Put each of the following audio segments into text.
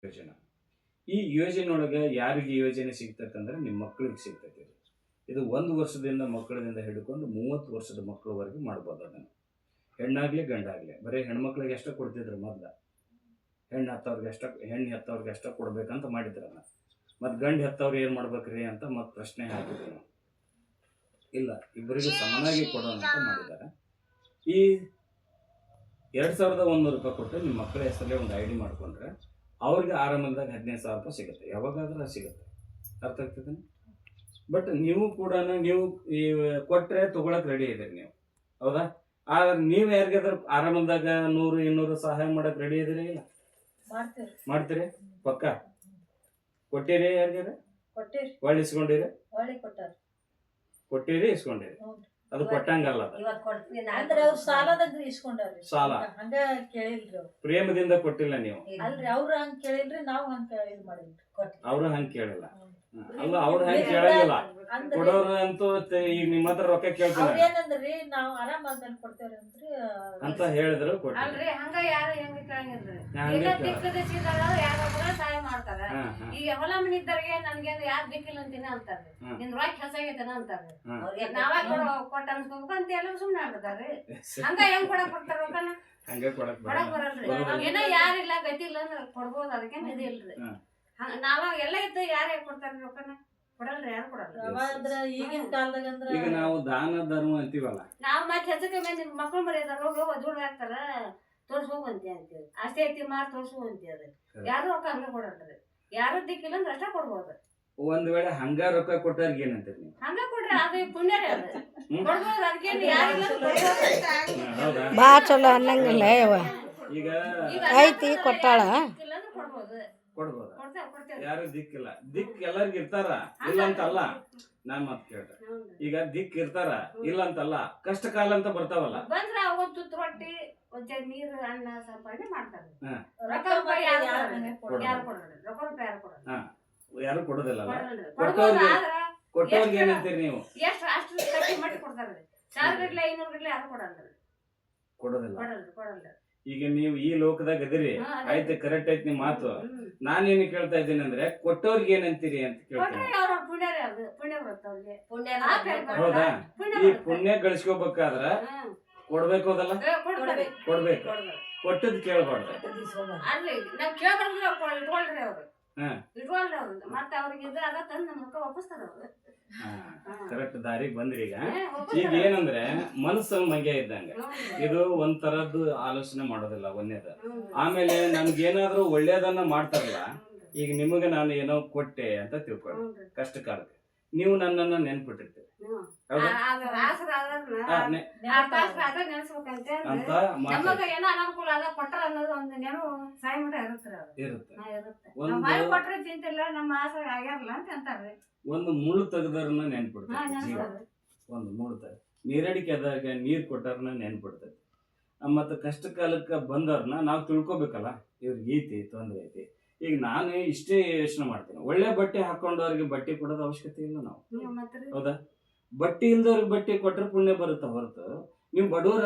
ಯೋಜನೆ. ಈ ಯೋಜನೆ ಒಳಗೆ ಯಾರಿಗೆ ಯೋಜನೆ ಸಿಗ್ತೈತಂದ್ರೆ ನಿಮ್ಮ ಮಕ್ಕಳಿಗೆ ಸಿಗ್ತೈತಿ. ಇದು 1 ವರ್ಷದಿಂದ ಮಕ್ಕಳಿಂದ ಹಿಡ್ಕೊಂಡು 30 ವರ್ಷದ ಮಕ್ಕಳವರೆಗೂ ಮಾಡ್ಬೋದು. ಅದನ್ನು ಹೆಣ್ಣಾಗ್ಲಿ ಗಂಡಾಗ್ಲಿ. ಬರೀ ಹೆಣ್ಮಕ್ಳಿಗೆ ಎಷ್ಟ ಕೊಡ್ತಿದ್ರು ಮೊದಲ, ಹೆಣ್ಣು ಹೆತ್ತವ್ರಿಗೆ ಎಷ್ಟ ಕೊಡ್ಬೇಕಂತ ಮಾಡಿದ್ರಲ್ಲ. ಮತ್ತು ಗಂಡು ಹೆತ್ತವ್ರು ಏನು ಮಾಡ್ಬೇಕ್ರಿ ಅಂತ ಮತ್ತೆ ಪ್ರಶ್ನೆ ಹಾಕಿದ್ರು ನಾವು. ಇಲ್ಲ, ಇಬ್ಬರಿಗೂ ಸಮನಾಗಿ ಕೊಡೋಣ ಅಂತ ಮಾಡಿದ್ದಾರೆ. ಈ 2100 ರೂಪಾಯಿ ಕೊಟ್ಟು ನಿಮ್ಮ ಮಕ್ಕಳ ಹೆಸರಲ್ಲೇ ಒಂದು ID ಮಾಡ್ಕೊಂಡ್ರೆ ಅವ್ರಿಗೆ ಆರಂಭದಾಗ 15,000 ರೂಪಾಯಿ ಸಿಗುತ್ತೆ. ಯಾವಾಗಾದ್ರೂ ಸಿಗುತ್ತೆ. ಅರ್ಥ ಆಗ್ತದೆ. ಬಟ್ ನೀವು ಕೂಡ ನೀವು ಈ ಕೊಟ್ಟರೆ ತೊಗೊಳಕ್ ರೆಡಿ ಇದ್ದೀರಿ ನೀವು, ಹೌದಾ? ಆದ್ರೆ ನೀವು ಯಾರಿಗಾದ್ರೂ ಆರಂಭದಾಗ 100-200 ಸಹಾಯ ಮಾಡಕ್ ರೆಡಿ ಇದ್ದೀರಿ? ಇಲ್ಲ, ಮಾಡ್ತೀರಿ ಪಕ್ಕ? ಕೊಟ್ಟಿರಿ ಯಾರಿಗಾರ? ಒಳ್ಳೆ ಇಸ್ಕೊಂಡಿರಿ? ಕೊಟ್ಟಿರಿ ಇಸ್ಕೊಂಡಿರಿ? ಅದು ಕೊಟ್ಟಂಗಲ್ಲ. ಸಾಲ ಪ್ರೇಮದಿಂದ ಕೊಟ್ಟಿಲ್ಲ ನೀವು. ಅವ್ರು ಹಂಗ ಕೇಳಿಲ್ಲ. ಅಲ್ಲ, ಅವ್ರ ಹಂಗ ಕೇಳಂಗಿಲ್ಲ. ಕೊಡೋರು ಅಂತೂ ಈಗ ನಿಮ್ಮ ಹತ್ರ ರೊಕ್ಕ ಕೇಳ್ತಾರೆ ಅಂತ ಹೇಳಿದ್ರು ಅಲ್ರಿ. ಹಂಗ ಯಾರು ಹೆಂಗ ಕೇಳಂಗಿಲ್ರಿ. ಸಹಾಯ ಮಾಡ್ತಾರ. ಈಗ ಹೊಲ ಮನಿ ಇದ್ದವ್ರಿಗೆ ನನ್ಗೇನು ಯಾರು ದಿಕ್ಕಿಲ್ಲ ಅಂತೀನಿ ಅಂತಾರ್ರಿ. ನಿನ್ ರೊಕ್ಕ ಹೆಚ್ಚಾಗೈತನ ಅಂತಾರ್ರಿ. ನಾವ ಕೊಟ್ಟ ಅನ್ಸ್ಕೋಬೇಕು ಅಂತ ಎಲ್ಲ ಸುಮ್ನೆ ಆಗ್ತಾರ್ರಿ. ಹಂಗ ಹೆಂಗ್ ಕೊಡಕ್ ಬರ್ತಾರ ರೊಕ್ಕನ? ಕೊಡಕ್ ಬರಲ್ರಿ. ಏನೋ ಯಾರಿಲ್ಲ ಗತಿ ಇಲ್ಲ ಅಂದ್ರೆ ಕೊಡ್ಬೋದು. ಅದಕ್ಕೇನು ಇದು ಇಲ್ರಿ. ನಾವ ಎಲ್ಲ ಇದ್ದ ಯಾರು ಕೊಡ್ತಾರ ರೊಕ್ಕನ? ಕೊಡಲ್ರಿ, ಯಾರು ಕೊಡಲ್ರಿ. ಈಗಿನ ಕಾಲದಾಗ ಈಗ ನಾವು ದಾನ ಧರ್ಮ ಅಂತೀವಲ್ಲ, ನಾವ್ ಮತ್ತೆ ಹೆಚ್ಚಕ್ಕೆ ಮೇಲೆ ಮಕ್ಳು ಮರ್ಯಾದಾರ ಹೋಗಿ ದುಡ್ಡು ಹಾಕ್ತಾರ, ತೋರ್ಸ್ಕೋಬಂತಿ ಅಂತೀವಿ. ಅಷ್ಟೇ ಐತಿ ಮಾರ್ ತೋರ್ಸ್ಕೊಂತಿ. ಅದ ಯಾರು ರೊಕ್ಕ ಹಂಗ ಕೊಡಲ್ರಿ. ಯಾರು ದಿಕ್ಕಿಲ್ಲ ಅಂದ್ರೆ ಅಷ್ಟ ಕೊಡ್ಬೋದು. ಒಂದ್ ವೇಳೆ ಹಂಗ ರೊಕ್ಕ ಕೊಟ್ಟಾರ್ಗ ಏನಂತೀರಿ ನೀವು? ಹಂಗ ಕೊಡ್ರಿ, ಅದು ಪುಣ್ಯರೇ. ಅದು ಕೊಡ್ಬೋದು. ಅದಕ್ಕೇನು ಯಾರಿಲ್ಲ ಬಾ ಚಲೋ ಅನ್ನಂಗಿಲ್ಲ. ಈಗ ಐತಿ ಕೊಟ್ಟಾಳ ಕೊಡ್ಬೋದು. ಯಾರು ದಿಕ್ಕಿಲ್ಲ. ದಿಕ್ ಎಲ್ಲರಿಗೂ ಇರ್ತಾರ, ಇಲ್ಲ ಅಂತಲ್ಲ. ನಾನ್ ಮತ್ ಕೇಳ್ತೆ, ಈಗ ದಿಕ್ ಇರ್ತಾರ, ಇಲ್ಲ ಅಂತಲ್ಲ. ಕಷ್ಟ ಕಾಲ ಅಂತ ಬರ್ತಾವಲ್ಲ, ಬಂದ್ರ ಒಂದ್ ತುತ್ತು ರೊಟ್ಟಿ, ಒಂದ್ ನೀರು, ಅನ್ನ ಸಂಪಾದನೆ ಮಾಡ್ತಾರೆ. ಯಾರು ಕೊಡೋದಿಲ್ಲ. ಕೊಟ್ಟವ್ರಿಗೆ ಏನಂತೀರಿ ನೀವು? ಎಷ್ಟು ಅಷ್ಟು ಕಟ್ಟಿ ಮಟ್ಟಿ ಕೊಡ್ತಾರ್ರಿ. 1000 ಗಟ್ಲೆ 500 ಗಟ್ಲೆ ಯಾರು ಕೊಡಲ್ರಿ. ಕೊಡೋದಿಲ್ಲ. ಈಗ ನೀವು ಈ ಲೋಕದಾಗ ಅದಿರಿ, ಆಯ್ತು, ಕರೆಕ್ಟ್ ಐತಿ ನಿಮ್ ಮಾತು. ನಾನೇನು ಕೇಳ್ತಾ ಇದ್ದೀನಿ ಅಂದ್ರೆ, ಕೊಟ್ಟವ್ರಿಗೆ ಏನಂತೀರಿ ಅಂತ ಕೇಳ್ತೀನಿ. ಹೌದಾ? ಈ ಪುಣ್ಯ ಗಳಿಸ್ಕೋಬೇಕಾದ್ರ ಕೊಡ್ಬೇಕು, ಅದಲ್ಲ? ಕೊಡ್ಬೇಕು. ಕೊಟ್ಟದ್ ಕೇಳ್ಬಾರ್ದು. ಅಲ್ಲಿ ನಾವ್ ಕೇಳ್ಬಾರ್ದು. ಇಟ್ಕೊಳ್ರಿ ಅವ್ರು, ಇಟ್ಕೊಳ್ರಿ ಅವ್ರು. ಮತ್ತೆ ಅವ್ರಿಗೆ ಇದ್ರಾಗ ತಂದು ನಮ್ಮ ರೊಕ್ಕ ವಾಪಸ್ತಾರ ಅವ್ರು. ಕರೆಕ್ಟ್ ದಾರಿಗೆ ಬಂದ್ರಿ. ಈಗ ಏನಂದ್ರೆ ಮನಸ್ಸು ಮಂಗ್ಯ ಇದ್ದಂಗ. ಇದು ಒಂಥರದ್ದು ಆಲೋಚನೆ ಮಾಡೋದಿಲ್ಲ ಒಂದೇದ. ಆಮೇಲೆ ನನ್ಗೇನಾದ್ರೂ ಒಳ್ಳೇದನ್ನ ಮಾಡ್ತಾರಲ್ಲ, ಈಗ ನಿಮಗೆ ನಾನು ಏನೋ ಕೊಟ್ಟೆ ಅಂತ ತಿಳ್ಕೊಳ್ಳಿ, ಕಷ್ಟ ಕಾಲಕ್ಕೆ ನೀವು ನನ್ನನ್ನ ನೆನ್ಪಿಟ್ಟಿರ್ತೀರಿ ಅಂತ ನಮಗ ಏನೋ ಅನಾನುಕೂಲ ಆದ ಕೊಟ್ರ ಅನ್ನೋದು ಒಂದು ನೆನಪು ಸಾಯಿ ಮಠ ಇರುತ್ತೆ. ಕೊಟ್ರೆ ಚಿಂತಿಲ್ಲ, ನಮ್ಮ ಆಸೆ ಆಗ್ಯಾರಲ್ಲ ಅಂತ ಅಂತಾರ್ರಿ. ಒಂದು ಮುಳ್ಳು ತೆಗೆದವ್ರನ್ನ ನೆನ್ಪಿಡ್ತಾರೆ. ಒಂದು ಮುಳ್ಳು ತೆಗೆದು ನೀರಡಿಕೆ ಆದಾಗ ನೀರ್ ಕೊಟ್ಟಾರನ್ನ ನೆನ್ಪಿಡ್ತೈತಿ. ಮತ್ತು ಕಷ್ಟ ಕಾಲಕ್ಕೆ ಬಂದವ್ರನ್ನ ನಾವು ತಿಳ್ಕೊಬೇಕಲ್ಲ, ಇವ್ರಿಗೆ ಐತಿ ತೊಂದರೆ ಐತಿ. ಈಗ ನಾನು ಇಷ್ಟೇ ಯೋಚನೆ ಮಾಡ್ತೀನಿ, ಒಳ್ಳೆ ಬಟ್ಟೆ ಹಾಕೊಂಡವ್ರಿಗೆ ಬಟ್ಟೆ ಕೊಡೋದು ಅವಶ್ಯಕತೆ ಇಲ್ಲ ನಾವು, ಹೌದಾ? ಬಟ್ಟೆ ಇಲ್ದವ್ರಿಗೆ ಬಟ್ಟೆ ಕೊಟ್ರೆ ಪುಣ್ಯ ಬರುತ್ತೆ ಹೊರತು, ನೀವು ಬಡವರ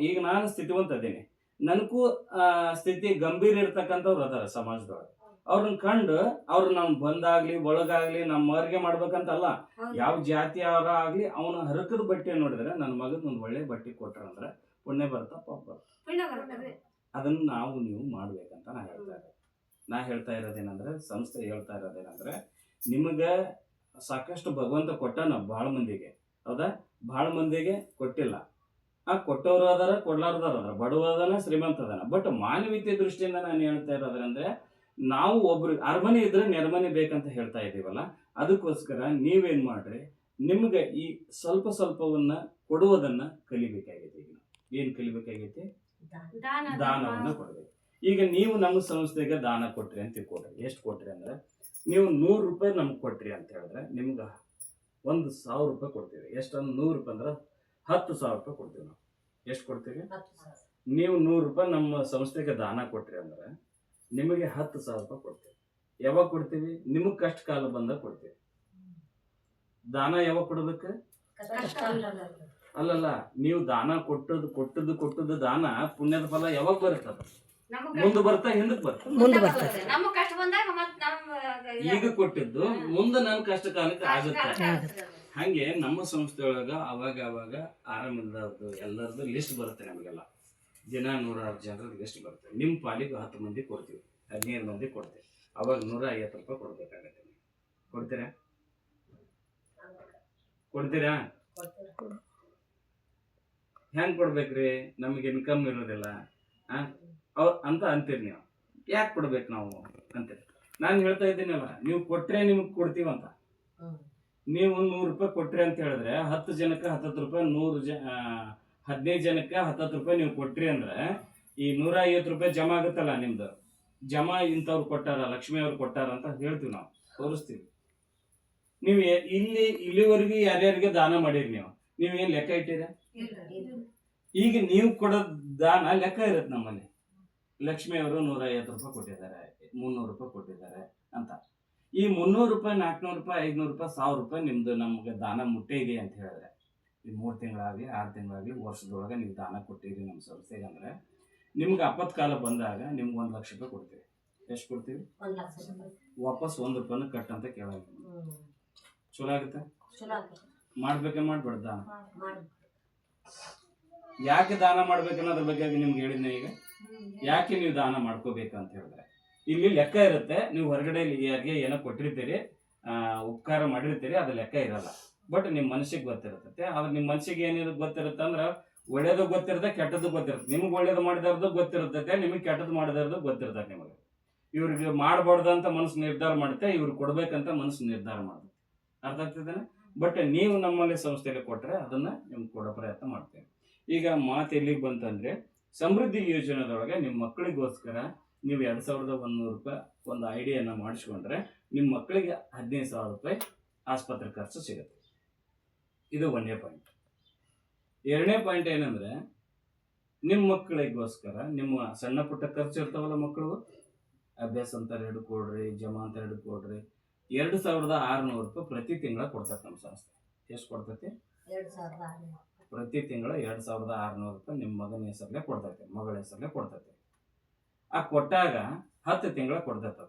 ಈಗ ನಾನು ಸ್ಥಿತಿವಂತ ಅದೇನೆ, ನನಗೂ ಸ್ಥಿತಿ ಗಂಭೀರ ಇರ್ತಕ್ಕಂಥವ್ರು ಅದಾರ ಸಮಾಜದೊಳಗೆ. ಅವ್ರನ್ನ ಕಂಡು ಅವ್ರು ನಮ್ ಬಂದಾಗ್ಲಿ ಒಳಗಾಗ್ಲಿ ನಮ್ಮವ್ರಿಗೆ ಮಾಡ್ಬೇಕಂತಲ್ಲ, ಯಾವ ಜಾತಿ ಅವರ ಆಗ್ಲಿ ಅವನ ಹರಕದ ಬಟ್ಟೆ ನೋಡಿದ್ರೆ ನನ್ನ ಮಗದ್ ಒಂದ್ ಒಳ್ಳೆ ಬಟ್ಟೆ ಕೊಟ್ರಂದ್ರೆ ಪುಣ್ಯ ಬರುತ್ತಾ ಪಾಪ ಬರುತ್ತೆ. ಅದನ್ನ ನಾವು ನೀವು ಮಾಡ್ಬೇಕಂತ ನಾ ಹೇಳ್ತಾ ಇರೋದೇನಂದ್ರೆ, ಸಂಸ್ಥೆ ಹೇಳ್ತಾ ಇರೋದೇನಂದ್ರೆ, ನಿಮಗ ಸಾಕಷ್ಟು ಭಗವಂತ ಕೊಟ್ಟಾನ ಭಾಳ ಮಂದಿಗೆ, ಹೌದಾ? ಭಾಳ ಮಂದಿಗೆ ಕೊಟ್ಟಿಲ್ಲ. ಆ ಕೊಟ್ಟವ್ರು ಅದಾರ, ಕೊಡ್ಲಾರ್ದಾರ ಅದಾರ, ಬಡವ ಅದಾನ, ಶ್ರೀಮಂತ ಅದಾನ. ಬಟ್ ಮಾನವೀಯತೆ ದೃಷ್ಟಿಯಿಂದ ನಾನು ಹೇಳ್ತಾ ಇರೋದಂದ್ರೆ, ನಾವು ಒಬ್ರು ಅರಮನೆ ಇದ್ರೆ ನೆರಮನೆ ಬೇಕಂತ ಹೇಳ್ತಾ ಇದೀವಲ್ಲ, ಅದಕ್ಕೋಸ್ಕರ ನೀವೇನ್ ಮಾಡ್ರಿ, ನಿಮ್ಗೆ ಈ ಸ್ವಲ್ಪವನ್ನ ಕೊಡುವುದನ್ನ ಕಲಿಬೇಕಾಗೈತಿ. ಈಗ ಏನ್ ಕಲಿಬೇಕಾಗೈತಿ? ದಾನವನ್ನ ಕೊಡ್ಬೇಕು. ಈಗ ನೀವು ನಮ್ಮ ಸಂಸ್ಥೆಗೆ ದಾನ ಕೊಟ್ರಿ ಅಂತ ತಿಳ್ಕೊಡ್ರಿ. ಎಷ್ಟು ಕೊಟ್ರಿ ಅಂದ್ರೆ, ನೀವು 100 ರೂಪಾಯಿ ನಮ್ಗೆ ಕೊಟ್ರಿ ಅಂತ ಹೇಳಿದ್ರೆ ನಿಮ್ಗೆ 1,000 ರೂಪಾಯಿ ಕೊಡ್ತೀವಿ. ಎಷ್ಟೊಂದು 100 ರೂಪಾಯಿ ಅಂದ್ರೆ 10,000 ರೂಪಾಯಿ ಕೊಡ್ತೀವಿ ನಾವು. ಎಷ್ಟು ಕೊಡ್ತೀವಿ? ನೀವು 100 ರೂಪಾಯಿ ನಮ್ಮ ಸಂಸ್ಥೆಗೆ ದಾನ ಕೊಟ್ರಿ ಅಂದ್ರೆ ನಿಮಗೆ 10,000 ರೂಪಾಯಿ ಕೊಡ್ತೀವಿ. ಯಾವಾಗ ಕೊಡ್ತೀವಿ? ನಿಮಗೆ ಕಷ್ಟ ಕಾಲ ಬಂದಾಗ ಕೊಡ್ತೀವಿ. ದಾನ ಯಾವಾಗ ಕೊಡ್ಬೇಕು? ಅಲ್ಲಲ್ಲ, ನೀವು ದಾನ ಕೊಟ್ಟದ್ದು ದಾನ ಪುಣ್ಯದ ಫಲ ಯಾವಾಗ ಬರ್ತದ? ಮುಂದೆ ಬರ್ತಾ ಹಿಂದಕ್ಕೆ ಬರ್ತದೆ. ನಮ್ಮ ಕಷ್ಟ ಬಂದ ಈಗ ಕೊಟ್ಟಿದ್ದು ಮುಂದೆ ನನ್ನ ಕಷ್ಟ ಕಾಲಕ್ಕೆ ಆಗುತ್ತೆ. ಹಂಗೆ ನಮ್ಮ ಸಂಸ್ಥೆ ಒಳಗ ಅವಾಗ ಆರಾಮಿಲ್ಲದವ್ರದ್ದು ಎಲ್ಲರದ್ದು ಲಿಸ್ಟ್ ಬರುತ್ತೆ ನಮಗೆಲ್ಲ. ದಿನ 106 ಜನರ ಲಿಸ್ಟ್ ಬರುತ್ತೆ. ನಿಮ್ಮ ಪಾಲಿಗೆ 10 ಮಂದಿ ಕೊಡ್ತೀವಿ, 15 ಮಂದಿ ಕೊಡ್ತೀವಿ. ಅವಾಗ 150 ರೂಪಾಯಿ ಕೊಡ್ಬೇಕಾಗತ್ತೆ. ಕೊಡ್ತೀರಾ? ಹೆಂಗ್ ಕೊಡ್ಬೇಕ್ರಿ? ನಮಗೆ ಇನ್ಕಮ್ ಇರೋದಿಲ್ಲ ಅಂತ ಅಂತೀರಿ ನೀವು. ಯಾಕೆ ಕೊಡ್ಬೇಕು ನಾವು ಅಂತೀರಿ? ನಾನು ಹೇಳ್ತಾ ಇದ್ದೀನಲ್ಲ, ನೀವು ಕೊಟ್ರೆ ನಿಮ್ಗೆ ಕೊಡ್ತೀವಂತ. ನೀವು 100 ರೂಪಾಯಿ ಕೊಟ್ರಿ ಅಂತ ಹೇಳಿದ್ರೆ 10 ಜನಕ್ಕೆ 10 ರೂಪಾಯಿ, 15 ಜನಕ್ಕೆ 10 ರೂಪಾಯಿ ನೀವು ಕೊಟ್ರಿ ಅಂದ್ರೆ ಈ 150 ರೂಪಾಯಿ ಜಮಾ ಆಗುತ್ತಲ್ಲ ನಿಮ್ದು. ಜಮಾ ಇಂಥವ್ರು ಕೊಟ್ಟಾರ, ಲಕ್ಷ್ಮಿ ಅವ್ರು ಕೊಟ್ಟಾರ ಅಂತ ಹೇಳ್ತೀವಿ, ನಾವು ತೋರಿಸ್ತೀವಿ. ನೀವು ಇಲ್ಲಿವರೆಗೂ ಯಾರ್ಯಾರಿಗೆ ದಾನ ಮಾಡಿರಿ ನೀವೇನ್ ಲೆಕ್ಕ ಇಟ್ಟಿರ? ಈಗ ನೀವು ಕೊಡೋ ದಾನ ಲೆಕ್ಕ ಇರುತ್ತೆ ನಮ್ಮಲ್ಲಿ. ಲಕ್ಷ್ಮಿ ಅವರು 150 ರೂಪಾಯಿ ಕೊಟ್ಟಿದ್ದಾರೆ, 300 ರೂಪಾಯಿ ಕೊಟ್ಟಿದ್ದಾರೆ ಅಂತ. ಈ 300 ರೂಪಾಯಿ, 400 ರೂಪಾಯಿ, 500 ರೂಪಾಯಿ, 1000 ರೂಪಾಯಿ ನಿಮ್ದು ನಮ್ಗೆ ದಾನ ಮುಟ್ಟೆ ಇದೆ ಅಂತ ಹೇಳಿದ್ರೆ, ಈ 3 ತಿಂಗಳಾಗಲಿ 6 ತಿಂಗಳಾಗಲಿ ವರ್ಷದೊಳಗೆ ನೀವು ದಾನ ಕೊಟ್ಟಿರಿ ನಮ್ಮ ಸಂಸ್ಥೆಗೆ ಅಂದ್ರೆ, ನಿಮ್ಗೆ ಆಪತ್ ಕಾಲ ಬಂದಾಗ ನಿಮ್ಗೆ 1 ಲಕ್ಷ ರೂಪಾಯಿ ಕೊಡ್ತೀವಿ. ಎಷ್ಟು ಕೊಡ್ತೀವಿ? 1 ಲಕ್ಷ ರೂಪಾಯಿ ವಾಪಸ್ 1 ರೂಪಾಯಿನ ಕಟ್ ಅಂತ ಕೇಳೋದು. ಚಲೋ ಆಗುತ್ತೆ? ಮಾಡ್ಬೇಕೆ ಮಾಡ್ಬೇಡ ದಾನ? ಯಾಕೆ ದಾನ ಮಾಡ್ಬೇಕನ್ನೋದ್ರ ಬಗ್ಗೆ ನಿಮ್ಗೆ ಹೇಳಿದ್ನ ಈಗ. ಯಾಕೆ ನೀವು ದಾನ ಮಾಡ್ಕೋಬೇಕು ಅಂತ ಹೇಳಿದ್ರೆ, ಇಲ್ಲಿ ಲೆಕ್ಕ ಇರುತ್ತೆ. ನೀವು ಹೊರಗಡೆ ಯಾರಿಗೆ ಏನೋ ಕೊಟ್ಟಿರ್ತೀರಿ, ಉಪಕಾರ ಮಾಡಿರ್ತೀರಿ, ಅದು ಲೆಕ್ಕ ಇರಲ್ಲ. ಬಟ್ ನಿಮ್ಮ ಮನಸ್ಸಿಗೆ ಗೊತ್ತಿರುತ್ತೆ. ಆದ್ರೆ ನಿಮ್ಮ ಮನಸ್ಸಿಗೆ ಏನಿರೋದು ಗೊತ್ತಿರುತ್ತೆ ಅಂದ್ರೆ, ಒಳ್ಳೇದು ಗೊತ್ತಿರುತ್ತೆ, ಕೆಟ್ಟದ್ದು ಗೊತ್ತಿರುತ್ತೆ. ನಿಮ್ಗೆ ಒಳ್ಳೇದು ಮಾಡಿದಾರ್ದು ಗೊತ್ತಿರ್ತೈತೆ, ನಿಮಗೆ ಕೆಟ್ಟದ್ದು ಮಾಡಿದಾರ್ದು ಗೊತ್ತಿರ್ತೈತೆ. ನಿಮಗೆ ಇವ್ರಿಗೆ ಮಾಡಬಾರ್ದು ಅಂತ ಮನಸ್ಸು ನಿರ್ಧಾರ ಮಾಡುತ್ತೆ, ಇವ್ರಿಗೆ ಕೊಡ್ಬೇಕಂತ ಮನಸ್ಸು ನಿರ್ಧಾರ ಮಾಡುತ್ತೆ. ಅರ್ಥ ಆಗ್ತಿದ್ದೇನೆ? ಬಟ್ ನೀವು ನಮ್ಮಲ್ಲಿ ಸಂಸ್ಥೆಯಲ್ಲಿ ಕೊಟ್ಟರೆ ಅದನ್ನ ನಿಮ್ಗೆ ಕೊಡೋ ಪ್ರಯತ್ನ ಮಾಡ್ತೇವೆ. ಈಗ ಮಾತು ಎಲ್ಲಿಗೆ ಬಂತಂದ್ರೆ, ಸಮೃದ್ಧಿ ಯೋಜನೆದೊಳಗೆ ನಿಮ್ಮ ಮಕ್ಕಳಿಗೋಸ್ಕರ ನೀವು 2100 ರೂಪಾಯಿ ಒಂದು ಐಡಿಯಾನ ಮಾಡಿಸ್ಕೊಂಡ್ರೆ ನಿಮ್ಮ ಮಕ್ಕಳಿಗೆ 15,000 ರೂಪಾಯಿ ಆಸ್ಪತ್ರೆ ಖರ್ಚು ಸಿಗುತ್ತೆ. ಇದು 1ನೇ ಪಾಯಿಂಟ್. 2ನೇ ಪಾಯಿಂಟ್ ಏನಂದ್ರೆ, ನಿಮ್ಮ ಮಕ್ಕಳಿಗೋಸ್ಕರ ನಿಮ್ಮ ಸಣ್ಣ ಪುಟ್ಟ ಖರ್ಚು ಇರ್ತಾವಲ್ಲ ಮಕ್ಕಳು, ಅಭ್ಯಾಸ ಅಂತ 2 ಕೊಡ್ರಿ, ಜಮಾ ಅಂತ 2 ಕೊಡ್ರಿ. 2600 ರೂಪಾಯಿ ಪ್ರತಿ ತಿಂಗಳ ಕೊಡ್ತೈತೆ ನಮ್ಮ ಸಂಸ್ಥೆ. ಎಷ್ಟು ಕೊಡ್ತೈತಿ? 2600 ಪ್ರತಿ ತಿಂಗಳ 2600 ರೂಪಾಯಿ ನಿಮ್ಮ ಮಗನ ಹೆಸರಲ್ಲೇ ಕೊಡ್ತೈತೆ, ಮಗಳ ಹೆಸರಲ್ಲೇ ಕೊಡ್ತೈತೆ. ಆ ಕೊಟ್ಟಾಗ 10 ತಿಂಗಳ ಕೊಡ್ತೈತೆ.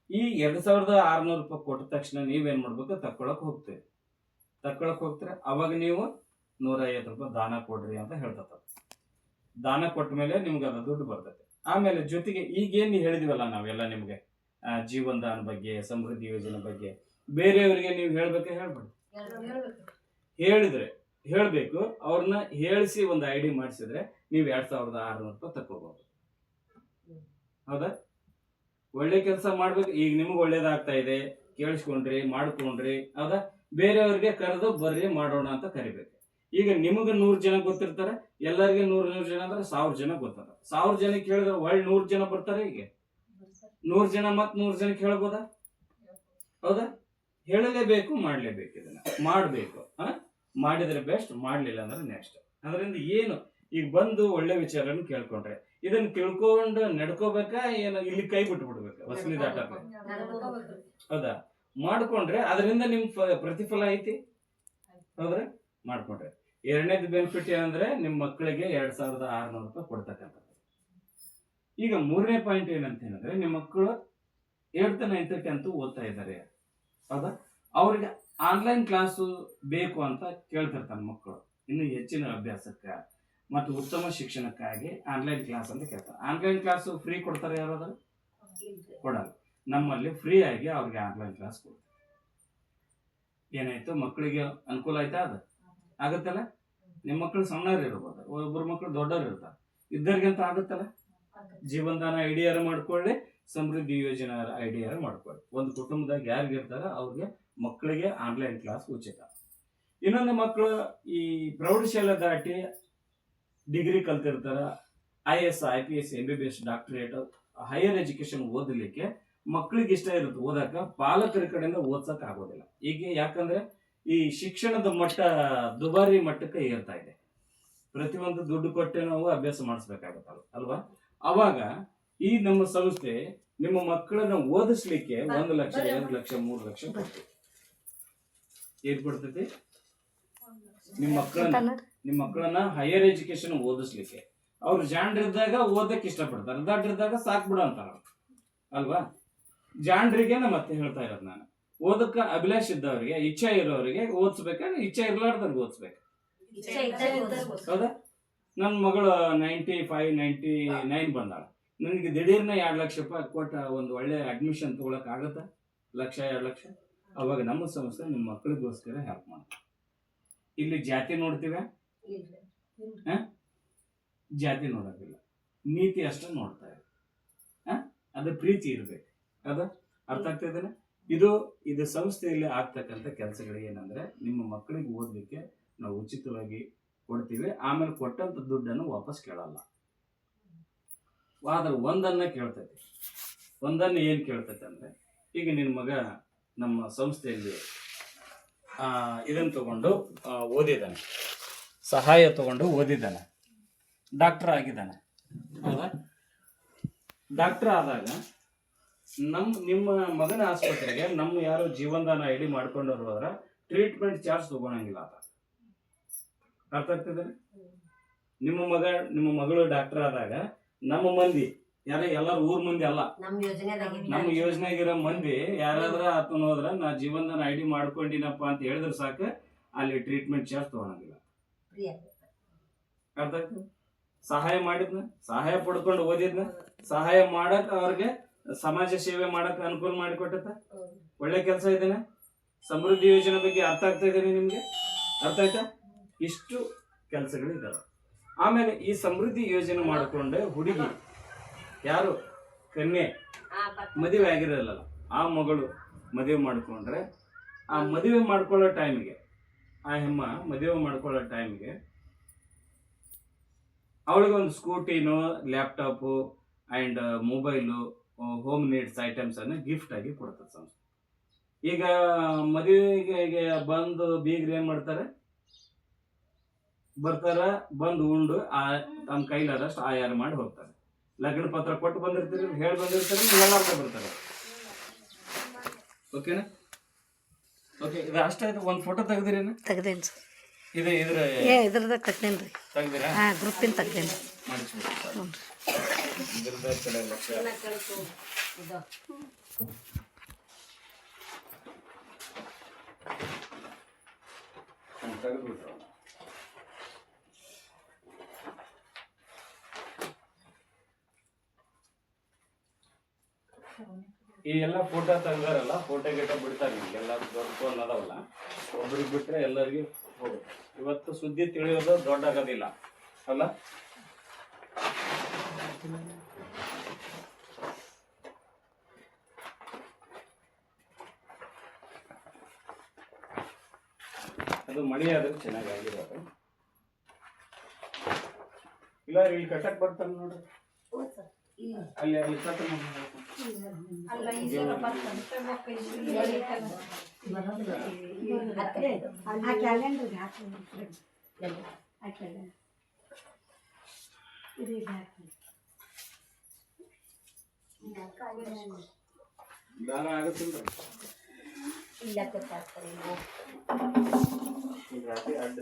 ಈ 2600 ರೂಪಾಯಿ ಕೊಟ್ಟ ತಕ್ಷಣ ನೀವೇನ್ ಮಾಡ್ಬೇಕು? ತಕ್ಕೊಳಕ್ ಹೋಗ್ತೀರ. ಅವಾಗ ನೀವು 150 ರೂಪಾಯಿ ದಾನ ಕೊಡ್ರಿ ಅಂತ ಹೇಳ್ತೈತ. ದಾನ ಕೊಟ್ಟ ಮೇಲೆ ನಿಮ್ಗೆ ಅದು ದುಡ್ಡು ಬರ್ತೈತೆ. ಆಮೇಲೆ ಜೊತೆಗೆ ಈಗೇನು ಹೇಳಿದ್ವಲ್ಲ ನಾವೆಲ್ಲ ನಿಮ್ಗೆ, ಜೀವನ ದಾನ ಬಗ್ಗೆ, ಸಮೃದ್ಧಿ ಯೋಜನೆ ಬಗ್ಗೆ ಬೇರೆಯವರಿಗೆ ನೀವು ಹೇಳ್ಬೇಕೆ? ಹೇಳ್ಬೇಕು. ಅವ್ರನ್ನ ಹೇಳಿಸಿ ಒಂದು ಐಡಿ ಮಾಡಿಸಿದ್ರೆ ನೀವು 2600 ರೂಪಾಯಿ ತಕ್ಕೋಬಹುದು. ಹೌದಾ? ಒಳ್ಳೆ ಕೆಲಸ ಮಾಡ್ಬೇಕು. ಈಗ ನಿಮ್ಗೆ ಒಳ್ಳೇದಾಗ್ತಾ ಇದೆ, ಕೇಳಿಸ್ಕೊಂಡ್ರಿ, ಮಾಡ್ಕೊಂಡ್ರಿ, ಹೌದಾ? ಬೇರೆಯವ್ರಿಗೆ ಕರೆದು ಬರ್ರಿ ಮಾಡೋಣ ಅಂತ ಕರಿಬೇಕು. ಈಗ ನಿಮಗೆ 100 ಜನ ಗೊತ್ತಿರ್ತಾರೆ, ಎಲ್ಲರಿಗೆ 100 ಜನ ಅಂದ್ರೆ 1000 ಜನ ಗೊತ್ತಾರ. 1000 ಜನಕ್ಕೆ ಹೇಳಿದ್ರೆ ಒಳ್ಳೆ 100 ಜನ ಬರ್ತಾರೆ. ಈಗ 100 ಜನ ಮತ್ 100 ಜನಕ್ಕೆ ಹೇಳ್ಬೋದಾ? ಹೌದಾ? ಹೇಳಲೇಬೇಕು, ಮಾಡ್ಲೇಬೇಕು. ಇದನ್ನ ಮಾಡ್ಬೇಕು. ಮಾಡಿದ್ರೆ ಬೆಸ್ಟ್, ಮಾಡ್ಲಿಲ್ಲ ಅಂದ್ರೆ ನೆಕ್ಸ್ಟ್. ಅದರಿಂದ ಏನು, ಈಗ ಬಂದು ಒಳ್ಳೆ ವಿಚಾರನ ಕೇಳ್ಕೊಂಡ್ರೆ ಇದನ್ನ ತಿಳ್ಕೊಂಡು ನಡ್ಕೋಬೇಕಾ, ಏನು ಇಲ್ಲಿ ಕೈ ಬಿಟ್ಬಿಡ್ಬೇಕಾ? ವಸೂಲಿ ದಾಟ ಹೌದಾ? ಮಾಡ್ಕೊಂಡ್ರೆ ಅದರಿಂದ ನಿಮ್ ಪ್ರತಿಫಲ ಐತಿ. ಹೌದ್ರೆ? ಮಾಡ್ಕೊಂಡ್ರೆ 2ನೇದು ಬೆನಿಫಿಟ್ ಏನಂದ್ರೆ ನಿಮ್ಮ ಮಕ್ಕಳಿಗೆ 2600 ರೂಪಾಯಿ ಕೊಡ್ತಕ್ಕಂಥದ್ದು. ಈಗ 3ನೇ ಪಾಯಿಂಟ್ ಏನಂತ ಹೇಳಿದ್ರೆ, ನಿಮ್ಮ ಮಕ್ಕಳು 8th 9th 10th ಓದ್ತಾ ಇದ್ದಾರೆ, ಹೌದಾ? ಅವ್ರಿಗೆ ಆನ್ಲೈನ್ ಕ್ಲಾಸು ಬೇಕು ಅಂತ ಕೇಳ್ತಿರ್ತಾನೆ ಮಕ್ಕಳು. ಇನ್ನು ಹೆಚ್ಚಿನ ಅಭ್ಯಾಸಕ್ಕೆ ಮತ್ತು ಉತ್ತಮ ಶಿಕ್ಷಣಕ್ಕಾಗಿ ಆನ್ಲೈನ್ ಕ್ಲಾಸ್ ಅಂತ ಕೇಳ್ತಾರೆ. ಆನ್ಲೈನ್ ಕ್ಲಾಸು ಫ್ರೀ ಕೊಡ್ತಾರೆ ಯಾರಾದ್ರೂ? ಕೊಡಲ್ಲ. ನಮ್ಮಲ್ಲಿ ಫ್ರೀ ಆಗಿ ಅವ್ರಿಗೆ ಆನ್ಲೈನ್ ಕ್ಲಾಸ್ ಕೊಡ್ತಾರೆ. ಏನಾಯ್ತು? ಮಕ್ಕಳಿಗೆ ಅನುಕೂಲ ಆಯ್ತಾ? ಅದು ಆಗುತ್ತಲ್ಲ. ನಿಮ್ಮ ಮಕ್ಕಳು ಸಣ್ಣವ್ರು ಇರ್ಬೋದು, ಒಬ್ಬರು ಮಕ್ಕಳು ದೊಡ್ಡವ್ರು ಇರ್ತಾರೆ, ಇದ್ದರಿಗಂತ ಆಗುತ್ತಲ್ಲ. ಜೀವನದಾನ ಐಡಿಯಾರ ಮಾಡ್ಕೊಳ್ಳಿ, ಸಮೃದ್ಧಿ ಯೋಜನೆ ಐಡಿಯಾರ ಮಾಡ್ಕೊಳ್ಳಿ. ಒಂದು ಕುಟುಂಬದಾಗ ಯಾರಿಗಿರ್ತಾರ ಅವ್ರಿಗೆ ಮಕ್ಕಳಿಗೆ ಆನ್ಲೈನ್ ಕ್ಲಾಸ್ ಉಚಿತ. ಇನ್ನೊಂದು ಮಕ್ಕಳು ಈ ಪ್ರೌಢಶಾಲೆ ದಾಟಿ ಡಿಗ್ರಿ ಕಲ್ತಿರ್ತಾರ, IAS, IPS, MBBS, doctorate, higher education ಓದಲಿಕ್ಕೆ ಮಕ್ಕಳಿಗೆ ಇಷ್ಟ ಇರುತ್ತೆ ಓದಕ್ಕ, ಪಾಲಕರ ಕಡೆಯಿಂದ ಓದ್ಸಕ್ ಆಗೋದಿಲ್ಲ. ಈಗ ಯಾಕಂದ್ರೆ ಈ ಶಿಕ್ಷಣದ ಮಟ್ಟ ದುಬಾರಿ ಮಟ್ಟಕ್ಕೆ ಏರ್ತಾ ಇದೆ. ಪ್ರತಿಯೊಂದು ದುಡ್ಡು ಕೊಟ್ಟೆ ನಾವು ಅಭ್ಯಾಸ ಮಾಡಿಸ್ಬೇಕಾಗತ್ತಲ್ಲ ಅಲ್ವಾ? ಅವಾಗ ಈ ನಮ್ಮ ಸಂಸ್ಥೆ ನಿಮ್ಮ ಮಕ್ಕಳನ್ನ ಓದಿಸ್ಲಿಕ್ಕೆ 1 ಲಕ್ಷ, 2 ಲಕ್ಷ, 3 ಲಕ್ಷ ಕೊಡ್ತೀವಿ. ಏನ್ ಕೊಡ್ತೈತಿ? ನಿಮ್ಮ ಮಕ್ಕಳನ್ನ ಹೈಯರ್ ಎಜುಕೇಶನ್ ಓದಿಸ್ಲಿಕ್ಕೆ. ಅವ್ರು ಜಾಣ್ರಿದ್ದಾಗ ಓದಕ್ಕೆ ಇಷ್ಟಪಡ್ತಾರೆ, ದಡ್ರಿದ್ದಾಗ ಸಾಕ್ ಬಿಡು ಅಂತಾರ ಅಲ್ವಾ? ಜಾಣ್ರಿಗೆ ನಾ ಮತ್ತೆ ಹೇಳ್ತಾ ಇರೋದು ನಾನು, ಓದಕ್ಕೆ ಅಭಿಲಾಷ್ ಇದ್ದವ್ರಿಗೆ, ಇಚ್ಛೆ ಇರೋರಿಗೆ ಓದಿಸ್ಬೇಕಾದ್ರೆ ಇಚ್ಛೆ ಇರ್ಲಾರ್ದವ್ರಿಗೆ ಓದಿಸ್ಬೇಕು. ಹೌದಾ? ನನ್ನ ಮಗಳು 95, 99 ಬಂದಾಳ. ನನಗೆ ದಿಢೀರ್ನ 2 ಲಕ್ಷ ರೂಪಾಯಿ ಕೊಟ್ಟ ಒಂದು ಒಳ್ಳೆ ಅಡ್ಮಿಷನ್ ತಗೊಳಕ್ ಆಗತ್ತಾ? 1-2 ಲಕ್ಷ. ಅವಾಗ ನಮ್ಮ ಸಂಸ್ಥೆ ನಿಮ್ಮ ಮಕ್ಕಳಿಗೋಸ್ಕರ ಹೆಲ್ಪ್ ಮಾಡ್ತೀವಿ. ಇಲ್ಲಿ ಜಾತಿ ನೋಡ್ತೀವ? ಜಾತಿ ನೋಡೋದಿಲ್ಲ, ನೀತಿ ಅಷ್ಟೇ ನೋಡ್ತಾ ಇದ್ದೀವಿ. ಅದು ಪ್ರೀತಿ ಇರ್ಬೇಕು. ಅದ ಅರ್ಥ ಆಗ್ತದೇನೆ? ಇದು ಸಂಸ್ಥೆಯಲ್ಲಿ ಆಗ್ತಕ್ಕಂಥ ಕೆಲಸಗಳಿಗೆ ಏನಂದ್ರೆ, ನಿಮ್ಮ ಮಕ್ಕಳಿಗೆ ಓದಲಿಕ್ಕೆ ನಾವು ಉಚಿತವಾಗಿ ಕೊಡ್ತೀವಿ. ಆಮೇಲೆ ಕೊಟ್ಟಂತ ದುಡ್ಡನ್ನು ವಾಪಸ್ ಕೇಳಲ್ಲ. ಆದ್ರೆ ಒಂದನ್ನ ಕೇಳ್ತೈತಿ. ಒಂದನ್ನು ಏನ್ ಕೇಳ್ತೈತೆ ಅಂದ್ರೆ, ಈಗ ನಿನ್ನ ಮಗ ನಮ್ಮ ಸಂಸ್ಥೆಯಲ್ಲಿ ಇದನ್ನು ತಗೊಂಡು ಓದಿದ್ದಾನೆ, ಸಹಾಯ ತಗೊಂಡು ಓದಿದ್ದಾನೆ, ಡಾಕ್ಟರ್ ಆಗಿದ್ದಾನೆ. ಹೌದಾ? ಡಾಕ್ಟರ್ ಆದಾಗ ನಿಮ್ಮ ಮಗನ ಆಸ್ಪತ್ರೆಗೆ ನಮ್ಮ ಯಾರು ಜೀವನದಾನ ಐಡಿ ಮಾಡ್ಕೊಂಡವ್ರು ಹೋದ್ರ ಟ್ರೀಟ್ಮೆಂಟ್ ಚಾರ್ಜ್ ತಗೊಳಂಗಿಲ್ಲ. ಅರ್ಥ ಆಗ್ತದೆ? ನಿಮ್ಮ ಮಗಳು ಡಾಕ್ಟರ್ ಆದಾಗ ನಮ್ಮ ಮಂದಿ ಎಲ್ಲರೂ ಊರ್ ಮಂದಿ ಅಲ್ಲ, ನಮ್ಮ ಯೋಜನೆಗಿರೋ ಮಂದಿ ಯಾರಾದ್ರ ಆತನ ಹೋದ್ರ ನಾ ಜೀವನದಾನ ಐಡಿ ಮಾಡ್ಕೊಂಡಿನಪ್ಪ ಅಂತ ಹೇಳಿದ್ರೆ ಸಾಕು, ಅಲ್ಲಿ ಟ್ರೀಟ್ಮೆಂಟ್ ಚಾರ್ಜ್ ತಗೊಳಂಗಿಲ್ಲ. ಅರ್ಥ ಆಗ್ತದೆ? ಸಹಾಯ ಮಾಡಿದ್ನ, ಸಹಾಯ ಪಡ್ಕೊಂಡು ಓದಿದ್ನ, ಸಹಾಯ ಮಾಡಕ್ ಅವ್ರಿಗೆ ಸಮಾಜ ಸೇವೆ ಮಾಡಕ್ ಅನುಕೂಲ ಮಾಡಿಕೊಟ್ಟತ್ತ. ಒಳ್ಳೆ ಕೆಲಸ ಇದೇನೆ. ಸಮೃದ್ಧಿ ಯೋಜನೆ ಬಗ್ಗೆ ಅರ್ಥ ಆಗ್ತಾ ಇದ್ದೇನೆ ನಿಮ್ಗೆ? ಅರ್ಥ ಆಯ್ತಾ? ಇಷ್ಟು ಕೆಲಸಗಳು ಇದಾವೆ. ಆಮೇಲೆ ಈ ಸಮೃದ್ಧಿ ಯೋಜನೆ ಮಾಡಿಕೊಂಡೆ ಹುಡುಗಿ ಯಾರು ಕನ್ಯೆ ಮದುವೆ ಆಗಿರಲ್ಲ, ಆ ಮಗಳು ಮದುವೆ ಮಾಡ್ಕೊಂಡ್ರೆ ಆ ಮದುವೆ ಮಾಡ್ಕೊಳ್ಳೋ ಟೈಮಿಗೆ, ಆ ಹೆಮ್ಮ ಮದುವೆ ಮಾಡ್ಕೊಳ್ಳೋ ಟೈಮಿಗೆ ಅವಳಿಗೆ ಒಂದು ಸ್ಕೂಟಿನೋ, laptop and mobile, home needs items ಅನ್ನು ಗಿಫ್ಟ್ ಆಗಿ ಕೊಡ್ತಾರೆ ಸಂಸ್ಥೆ. ಈಗ ಮದುವೆಗೆ ಬಂದು ಬೀಗ್ರು ಏನ್ ಮಾಡ್ತಾರೆ? ಬರ್ತಾರ, ಬಂದು ಉಂಡು ತಮ್ಮ ಕೈಲಾದಷ್ಟು ಆಯಾರ ಮಾಡಿ ಹೋಗ್ತಾರೆ. ಲಗ್ನ ಪತ್ರ ಕೊಟ್ಟು ಬಂದಿರ್ತೀರಿ, ಹೇಳಿ ಬಂದಿರ್ತಾರೆ, ಎಲ್ಲಾರ್ಗ ಬರ್ತಾರೆ. ಓಕೆನಾ? ಓಕೆ, ಇದು ಅಷ್ಟಾಯ್ತು. ಒಂದು ಫೋಟೋ ತೆಗ್ದಿರೇನ? ತೆಗ್ದೇನು ಸರ್. ಇದ್ರದಾಗ ತೆಗ್ದೇನ್ರಿ. ತೆಗ್ದಿರಾ? ಗ್ರೂಪಿನ ತೆಗ್ದೇನ್ರಿ. ಮಾಡಿಸ್ಬಿಟ್ಟು ಇದ್ರದ ಕಡೆ ಲಕ್ಷ ತೆಗೆದ್ಬಿಟ್ರು. ಈ ಎಲ್ಲ ಫೋಟೋ ತೆಗ್ದಾರಲ್ಲ, ಫೋಟೋ ಗಿಟ ಬಿಡ್ತಾರೆ. ನಿಮ್ಗೆಲ್ಲ ದೊಡ್ಡ ಫೋನ್ ಅದಾವಲ್ಲ, ಒಬ್ರಿಗೆ ಬಿಟ್ರೆ ಎಲ್ಲರಿಗೂ ಹೋಗುತ್ತೆ. ಇವತ್ತು ಸುದ್ದಿ ತಿಳಿಯೋದು ದೊಡ್ಡ ಆಗೋದಿಲ್ಲ ಅಲ್ಲ? ಅದು ಮಣಿ ಆದ್ರೆ ಚೆನ್ನಾಗಿರೋದು. ಇಲ್ಲ ಇಲ್ಲಿ ಕಟ್ಟಕ್ ಬರ್ತಾನೆ ನೋಡ್ರಿ, ಅಲ್ಲಿ ಕಟ್ಟ ದಾರ ಆಗುತ್ತಿಲ್ಲ. ರಾತ್ರಿ ಅಡ್ಡ